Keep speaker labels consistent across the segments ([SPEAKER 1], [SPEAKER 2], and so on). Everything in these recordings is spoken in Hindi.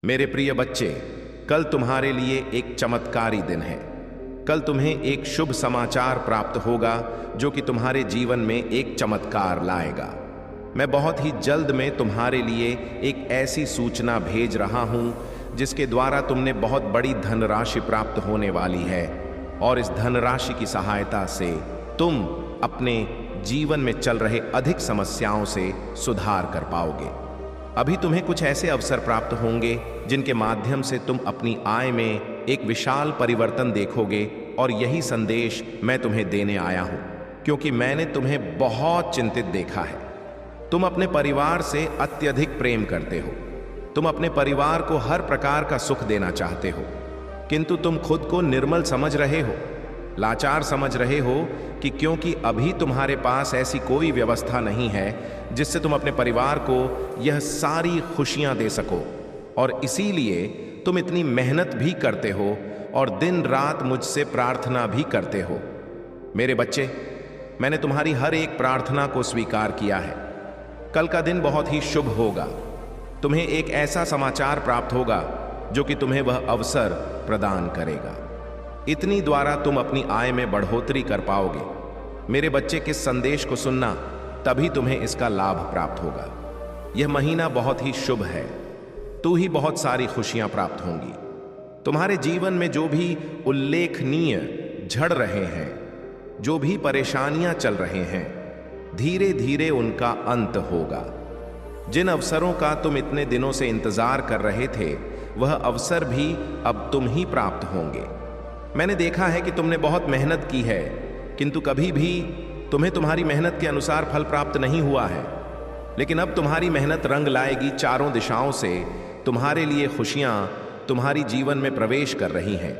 [SPEAKER 1] मेरे प्रिय बच्चे, कल तुम्हारे लिए एक चमत्कारी दिन है। कल तुम्हें एक शुभ समाचार प्राप्त होगा जो कि तुम्हारे जीवन में एक चमत्कार लाएगा। मैं बहुत ही जल्द में तुम्हारे लिए एक ऐसी सूचना भेज रहा हूं जिसके द्वारा तुमने बहुत बड़ी धनराशि प्राप्त होने वाली है और इस धनराशि की सहायता से तुम अपने जीवन में चल रहे अधिक समस्याओं से सुधार कर पाओगे। अभी तुम्हें कुछ ऐसे अवसर प्राप्त होंगे जिनके माध्यम से तुम अपनी आय में एक विशाल परिवर्तन देखोगे और यही संदेश मैं तुम्हें देने आया हूं, क्योंकि मैंने तुम्हें बहुत चिंतित देखा है। तुम अपने परिवार से अत्यधिक प्रेम करते हो। तुम अपने परिवार को हर प्रकार का सुख देना चाहते हो, किंतु तुम खुद को निर्मल समझ रहे हो, लाचार समझ रहे हो कि क्योंकि अभी तुम्हारे पास ऐसी कोई व्यवस्था नहीं है जिससे तुम अपने परिवार को यह सारी खुशियां दे सको, और इसीलिए तुम इतनी मेहनत भी करते हो और दिन रात मुझसे प्रार्थना भी करते हो। मेरे बच्चे, मैंने तुम्हारी हर एक प्रार्थना को स्वीकार किया है। कल का दिन बहुत ही शुभ होगा। तुम्हें एक ऐसा समाचार प्राप्त होगा जो कि तुम्हें वह अवसर प्रदान करेगा। इतनी द्वारा तुम अपनी आय में बढ़ोतरी कर पाओगे। मेरे बच्चे, किस संदेश को सुनना, तभी तुम्हें इसका लाभ प्राप्त होगा। यह महीना बहुत ही शुभ है। तू ही बहुत सारी खुशियां प्राप्त होंगी। तुम्हारे जीवन में जो भी उल्लेखनीय झड़ रहे हैं, जो भी परेशानियां चल रहे हैं, धीरे धीरे उनका अंत होगा। जिन अवसरों का तुम इतने दिनों से इंतजार कर रहे थे, वह अवसर भी अब तुम ही प्राप्त होंगे। मैंने देखा है कि तुमने बहुत मेहनत की है, किंतु कभी भी तुम्हें तुम्हारी मेहनत के अनुसार फल प्राप्त नहीं हुआ है। लेकिन अब तुम्हारी मेहनत रंग लाएगी। चारों दिशाओं से तुम्हारे लिए खुशियां तुम्हारी जीवन में प्रवेश कर रही हैं।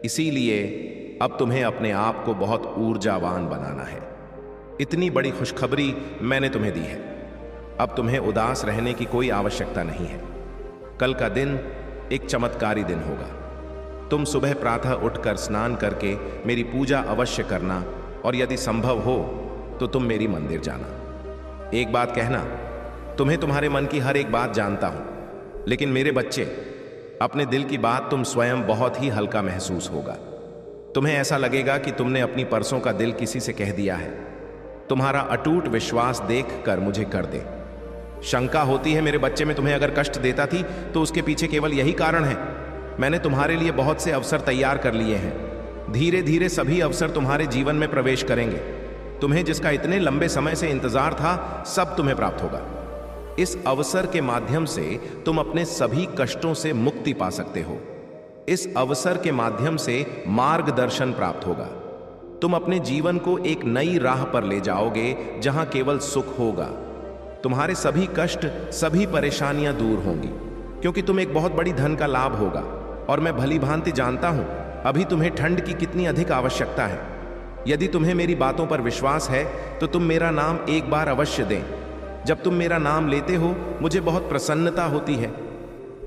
[SPEAKER 1] इसीलिए अब तुम्हें अपने आप को बहुत ऊर्जावान बनाना है। इतनी बड़ी खुशखबरी मैंने तुम्हें दी है। अब तुम्हें उदास रहने की कोई आवश्यकता नहीं है। कल का दिन एक चमत्कारी दिन होगा। तुम सुबह प्रातः उठकर स्नान करके मेरी पूजा अवश्य करना, और यदि संभव हो तो तुम मेरी मंदिर जाना। एक बात कहना, तुम्हें तुम्हारे मन की हर एक बात जानता हूं, लेकिन मेरे बच्चे, अपने दिल की बात तुम स्वयं बहुत ही हल्का महसूस होगा। तुम्हें ऐसा लगेगा कि तुमने अपनी परसों का दिल किसी से कह दिया है। तुम्हारा अटूट विश्वास देखकर मुझे कर दे। शंका होती है मेरे बच्चे, में तुम्हें अगर कष्ट देता थी तो उसके पीछे केवल यही कारण है। मैंने तुम्हारे लिए बहुत से अवसर तैयार कर लिए हैं। धीरे धीरे सभी अवसर तुम्हारे जीवन में प्रवेश करेंगे। तुम्हें जिसका इतने लंबे समय से इंतजार था, सब तुम्हें प्राप्त होगा। इस अवसर के माध्यम से तुम अपने सभी कष्टों से मुक्ति पा सकते हो। इस अवसर के माध्यम से मार्गदर्शन प्राप्त होगा। तुम अपने जीवन को एक नई राह पर ले जाओगे जहां केवल सुख होगा। तुम्हारे सभी कष्ट, सभी परेशानियां दूर होंगी, क्योंकि तुम एक बहुत बड़ी धन का लाभ होगा। और मैं भली भांति जानता हूं अभी तुम्हें ठंड की कितनी अधिक आवश्यकता है। यदि तुम्हें मेरी बातों पर विश्वास है तो तुम मेरा नाम एक बार अवश्य दें। जब तुम मेरा नाम लेते हो, मुझे बहुत प्रसन्नता होती है।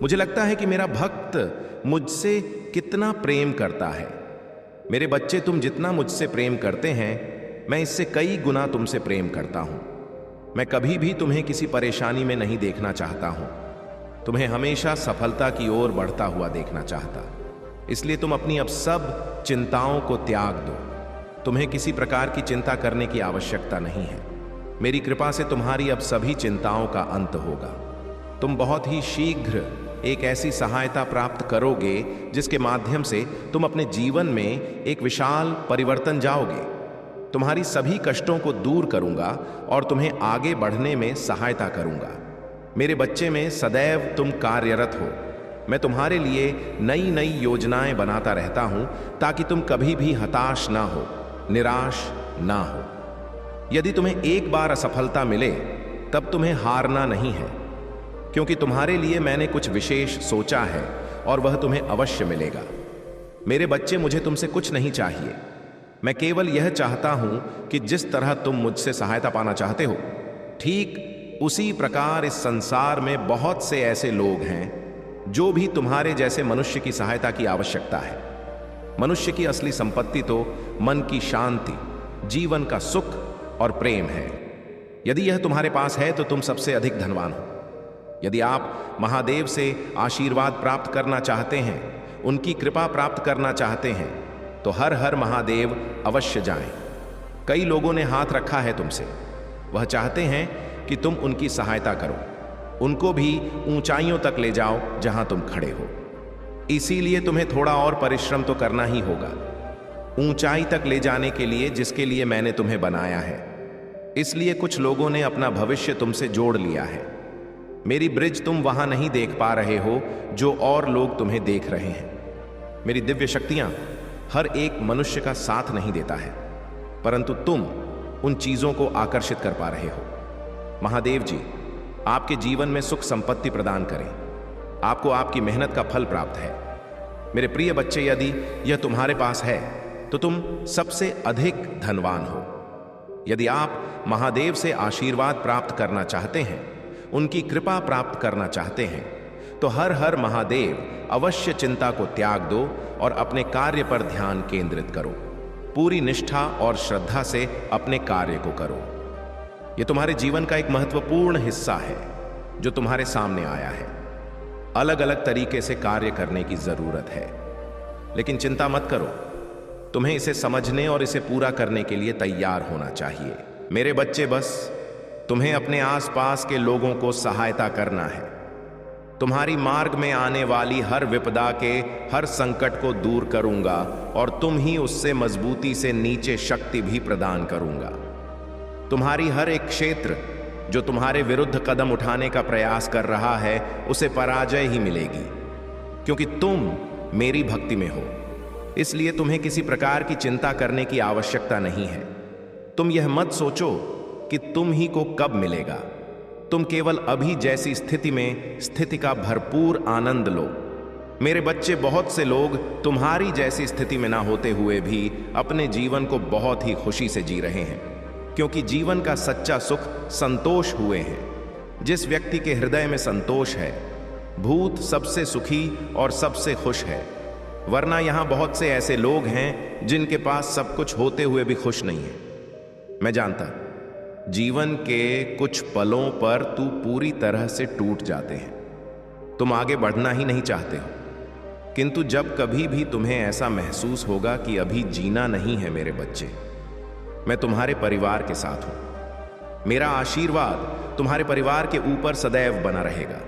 [SPEAKER 1] मुझे लगता है कि मेरा भक्त मुझसे कितना प्रेम करता है। मेरे बच्चे, तुम जितना मुझसे प्रेम करते हैं, मैं इससे कई गुना तुमसे प्रेम करता हूं। मैं कभी भी तुम्हें किसी परेशानी में नहीं देखना चाहता हूं। तुम्हें हमेशा सफलता की ओर बढ़ता हुआ देखना चाहता। इसलिए तुम अपनी अब सब चिंताओं को त्याग दो। तुम्हें किसी प्रकार की चिंता करने की आवश्यकता नहीं है। मेरी कृपा से तुम्हारी अब सभी चिंताओं का अंत होगा। तुम बहुत ही शीघ्र एक ऐसी सहायता प्राप्त करोगे जिसके माध्यम से तुम अपने जीवन में एक विशाल परिवर्तन जाओगे। तुम्हारी सभी कष्टों को दूर करूंगा और तुम्हें आगे बढ़ने में सहायता करूंगा। मेरे बच्चे, में सदैव तुम कार्यरत हो। मैं तुम्हारे लिए नई नई योजनाएं बनाता रहता हूं ताकि तुम कभी भी हताश ना हो, निराश ना हो। यदि तुम्हें एक बार असफलता मिले, तब तुम्हें हारना नहीं है, क्योंकि तुम्हारे लिए मैंने कुछ विशेष सोचा है और वह तुम्हें अवश्य मिलेगा। मेरे बच्चे, मुझे तुमसे कुछ नहीं चाहिए। मैं केवल यह चाहता हूं कि जिस तरह तुम मुझसे सहायता पाना चाहते हो, ठीक उसी प्रकार इस संसार में बहुत से ऐसे लोग हैं जो भी तुम्हारे जैसे मनुष्य की सहायता की आवश्यकता है। मनुष्य की असली संपत्ति तो मन की शांति, जीवन का सुख और प्रेम है। यदि यह तुम्हारे पास है तो तुम सबसे अधिक धनवान हो। यदि आप महादेव से आशीर्वाद प्राप्त करना चाहते हैं, उनकी कृपा प्राप्त करना चाहते हैं, तो हर हर महादेव अवश्य जाएं। कई लोगों ने हाथ रखा है तुमसे। वह चाहते हैं कि तुम उनकी सहायता करो, उनको भी ऊंचाइयों तक ले जाओ जहां तुम खड़े हो। इसीलिए तुम्हें थोड़ा और परिश्रम तो करना ही होगा, ऊंचाई तक ले जाने के लिए जिसके लिए मैंने तुम्हें बनाया है। इसलिए कुछ लोगों ने अपना भविष्य तुमसे जोड़ लिया है। मेरी ब्रिज तुम वहां नहीं देख पा रहे हो जो और लोग तुम्हें देख रहे हैं। मेरी दिव्य शक्तियां हर एक मनुष्य का साथ नहीं देता है, परंतु तुम उन चीजों को आकर्षित कर पा रहे हो। महादेव जी आपके जीवन में सुख संपत्ति प्रदान करें, आपको आपकी मेहनत का फल प्राप्त है। मेरे प्रिय बच्चे, यदि यह तुम्हारे पास है तो तुम सबसे अधिक धनवान हो। यदि आप महादेव से आशीर्वाद प्राप्त करना चाहते हैं, उनकी कृपा प्राप्त करना चाहते हैं, तो हर हर महादेव अवश्य चिंता को त्याग दो और अपने कार्य पर ध्यान केंद्रित करो। पूरी निष्ठा और श्रद्धा से अपने कार्य को करो। यह तुम्हारे जीवन का एक महत्वपूर्ण हिस्सा है जो तुम्हारे सामने आया है। अलग अलग तरीके से कार्य करने की जरूरत है, लेकिन चिंता मत करो, तुम्हें इसे समझने और इसे पूरा करने के लिए तैयार होना चाहिए। मेरे बच्चे, बस तुम्हें अपने आसपास के लोगों को सहायता करना है। तुम्हारी मार्ग में आने वाली हर विपदा के हर संकट को दूर करूंगा और तुम ही उससे मजबूती से नीचे शक्ति भी प्रदान करूंगा। तुम्हारी हर एक क्षेत्र जो तुम्हारे विरुद्ध कदम उठाने का प्रयास कर रहा है, उसे पराजय ही मिलेगी, क्योंकि तुम मेरी भक्ति में हो। इसलिए तुम्हें किसी प्रकार की चिंता करने की आवश्यकता नहीं है। तुम यह मत सोचो कि तुम ही को कब मिलेगा। तुम केवल अभी जैसी स्थिति में स्थिति का भरपूर आनंद लो। मेरे बच्चे, बहुत से लोग तुम्हारी जैसी स्थिति में ना होते हुए भी अपने जीवन को बहुत ही खुशी से जी रहे हैं, क्योंकि जीवन का सच्चा सुख संतोष हुए हैं। जिस व्यक्ति के हृदय में संतोष है, भूत सबसे सुखी और सबसे खुश है। वरना यहां बहुत से ऐसे लोग हैं जिनके पास सब कुछ होते हुए भी खुश नहीं है। मैं जानता, जीवन के कुछ पलों पर तू पूरी तरह से टूट जाते हैं। तुम आगे बढ़ना ही नहीं चाहते हो, किंतु जब कभी भी तुम्हें ऐसा महसूस होगा कि अभी जीना नहीं है, मेरे बच्चे, मैं तुम्हारे परिवार के साथ हूं। मेरा आशीर्वाद तुम्हारे परिवार के ऊपर सदैव बना रहेगा।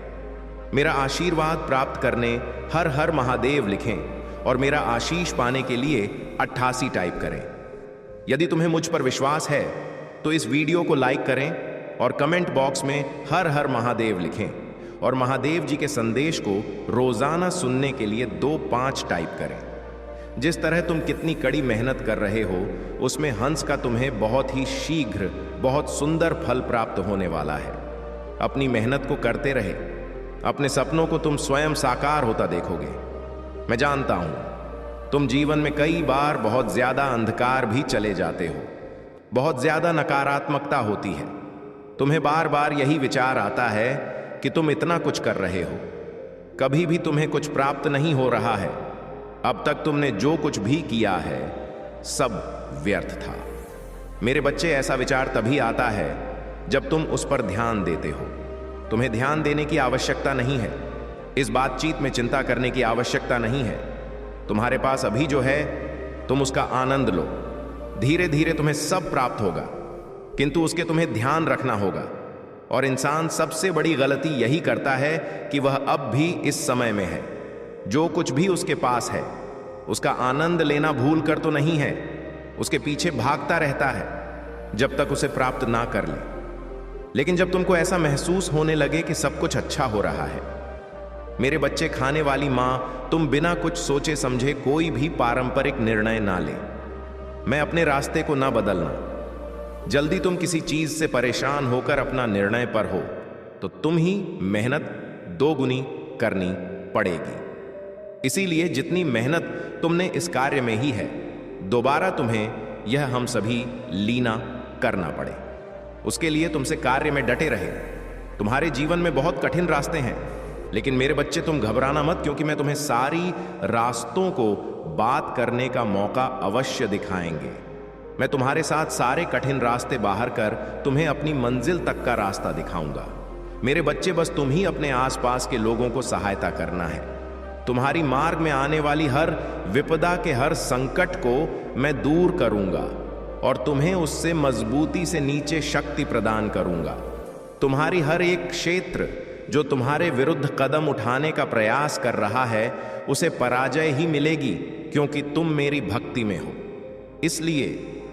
[SPEAKER 1] मेरा आशीर्वाद प्राप्त करने हर हर महादेव लिखें और मेरा आशीष पाने के लिए 88 टाइप करें। यदि तुम्हें मुझ पर विश्वास है तो इस वीडियो को लाइक करें और कमेंट बॉक्स में हर हर महादेव लिखें और महादेव जी के संदेश को रोजाना सुनने के लिए 2-5 टाइप करें। जिस तरह तुम कितनी कड़ी मेहनत कर रहे हो, उसमें हंस का तुम्हें बहुत ही शीघ्र बहुत सुंदर फल प्राप्त होने वाला है। अपनी मेहनत को करते रहे, अपने सपनों को तुम स्वयं साकार होता देखोगे। मैं जानता हूं तुम जीवन में कई बार बहुत ज्यादा अंधकार भी चले जाते हो, बहुत ज्यादा नकारात्मकता होती है। तुम्हें बार बार यही विचार आता है कि तुम इतना कुछ कर रहे हो, कभी भी तुम्हें कुछ प्राप्त नहीं हो रहा है। अब तक तुमने जो कुछ भी किया है सब व्यर्थ था। मेरे बच्चे, ऐसा विचार तभी आता है जब तुम उस पर ध्यान देते हो। तुम्हें ध्यान देने की आवश्यकता नहीं है, इस बातचीत में चिंता करने की आवश्यकता नहीं है। तुम्हारे पास अभी जो है तुम उसका आनंद लो। धीरे धीरे तुम्हें सब प्राप्त होगा, किंतु उसके तुम्हें ध्यान रखना होगा। और इंसान सबसे बड़ी गलती यही करता है कि वह अब भी इस समय में है। जो कुछ भी उसके पास है उसका आनंद लेना भूल कर तो नहीं है, उसके पीछे भागता रहता है जब तक उसे प्राप्त ना कर ले। लेकिन जब तुमको ऐसा महसूस होने लगे कि सब कुछ अच्छा हो रहा है, मेरे बच्चे, खाने वाली मां, तुम बिना कुछ सोचे समझे कोई भी पारंपरिक निर्णय ना ले। मैं अपने रास्ते को ना बदलना। जल्दी तुम किसी चीज से परेशान होकर अपना निर्णय पर हो तो तुम ही मेहनत 2 गुनी करनी पड़ेगी। इसीलिए जितनी मेहनत तुमने इस कार्य में ही है, दोबारा तुम्हें यह हम सभी लीना करना पड़े। उसके लिए तुमसे कार्य में डटे रहे। तुम्हारे जीवन में बहुत कठिन रास्ते हैं, लेकिन मेरे बच्चे, तुम घबराना मत, क्योंकि मैं तुम्हें सारी रास्तों को बात करने का मौका अवश्य दिखाएंगे। मैं तुम्हारे साथ सारे कठिन रास्ते बाहर कर तुम्हें अपनी मंजिल तक का रास्ता दिखाऊंगा। मेरे बच्चे, बस तुम ही अपने आसपास के लोगों को सहायता करना है। तुम्हारी मार्ग में आने वाली हर विपदा के हर संकट को मैं दूर करूंगा और तुम्हें उससे मजबूती से नीचे शक्ति प्रदान करूंगा। तुम्हारी हर एक क्षेत्र जो तुम्हारे विरुद्ध कदम उठाने का प्रयास कर रहा है, उसे पराजय ही मिलेगी, क्योंकि तुम मेरी भक्ति में हो। इसलिए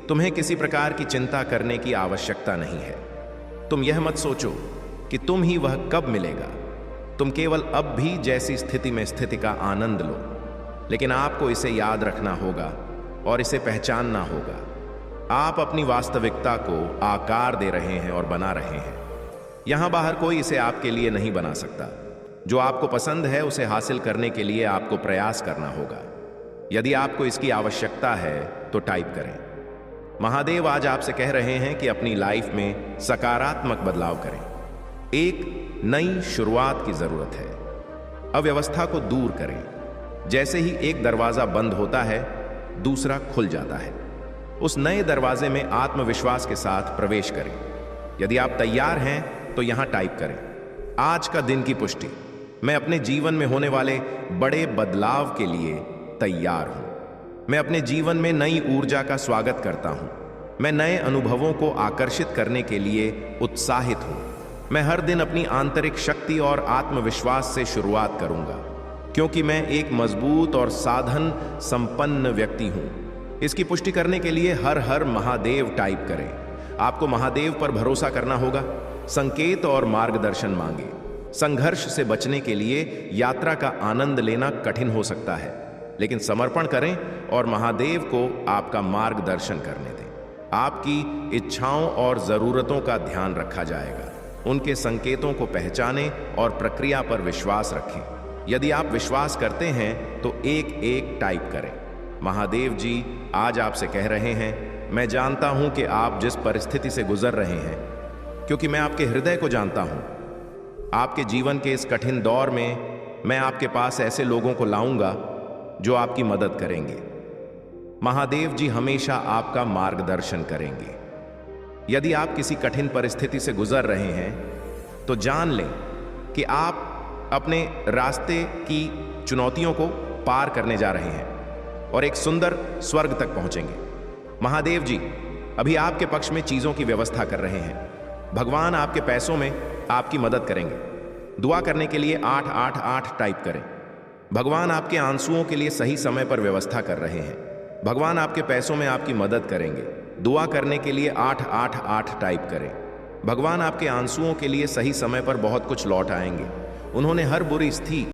[SPEAKER 1] तुम्हें किसी प्रकार की चिंता करने की आवश्यकता नहीं है। तुम यह मत सोचो कि तुम ही वह कब मिलेगा। तुम केवल अब भी जैसी स्थिति में स्थिति का आनंद लो, लेकिन आपको इसे याद रखना होगा और इसे पहचानना होगा। आप अपनी वास्तविकता को आकार दे रहे हैं और बना रहे हैं। यहां बाहर कोई इसे आपके लिए नहीं बना सकता। जो आपको पसंद है उसे हासिल करने के लिए आपको प्रयास करना होगा। यदि आपको इसकी आवश्यकता है तो टाइप करें। महादेव आज आपसे कह रहे हैं कि अपनी लाइफ में सकारात्मक बदलाव करें। एक नई शुरुआत की जरूरत है। अव्यवस्था को दूर करें। जैसे ही एक दरवाजा बंद होता है, दूसरा खुल जाता है। उस नए दरवाजे में आत्मविश्वास के साथ प्रवेश करें। यदि आप तैयार हैं तो यहां टाइप करें, आज का दिन की पुष्टि। मैं अपने जीवन में होने वाले बड़े बदलाव के लिए तैयार हूं। मैं अपने जीवन में नई ऊर्जा का स्वागत करता हूं। मैं नए अनुभवों को आकर्षित करने के लिए उत्साहित हूं। मैं हर दिन अपनी आंतरिक शक्ति और आत्मविश्वास से शुरुआत करूंगा, क्योंकि मैं एक मजबूत और साधन संपन्न व्यक्ति हूं। इसकी पुष्टि करने के लिए हर हर महादेव टाइप करें। आपको महादेव पर भरोसा करना होगा। संकेत और मार्गदर्शन मांगे। संघर्ष से बचने के लिए यात्रा का आनंद लेना कठिन हो सकता है, लेकिन समर्पण करें और महादेव को आपका मार्गदर्शन करने दें। आपकी इच्छाओं और जरूरतों का ध्यान रखा जाएगा। उनके संकेतों को पहचानें और प्रक्रिया पर विश्वास रखें। यदि आप विश्वास करते हैं तो एक एक टाइप करें। महादेव जी आज आपसे कह रहे हैं, मैं जानता हूं कि आप जिस परिस्थिति से गुजर रहे हैं, क्योंकि मैं आपके हृदय को जानता हूं। आपके जीवन के इस कठिन दौर में मैं आपके पास ऐसे लोगों को लाऊंगा जो आपकी मदद करेंगे। महादेव जी हमेशा आपका मार्गदर्शन करेंगे। यदि आप किसी कठिन परिस्थिति से गुजर रहे हैं तो जान लें कि आप अपने रास्ते की चुनौतियों को पार करने जा रहे हैं और एक सुंदर स्वर्ग तक पहुंचेंगे। महादेव जी अभी आपके पक्ष में चीजों की व्यवस्था कर रहे हैं। भगवान आपके पैसों में आपकी मदद करेंगे। दुआ करने के लिए 888 टाइप करें। भगवान आपके आंसुओं के लिए सही समय पर व्यवस्था कर रहे हैं। भगवान आपके पैसों में आपकी मदद करेंगे। दुआ करने के लिए 888 टाइप करें। भगवान आपके आंसुओं के लिए सही समय पर बहुत कुछ लौट आएंगे। उन्होंने हर बुरी स्थिति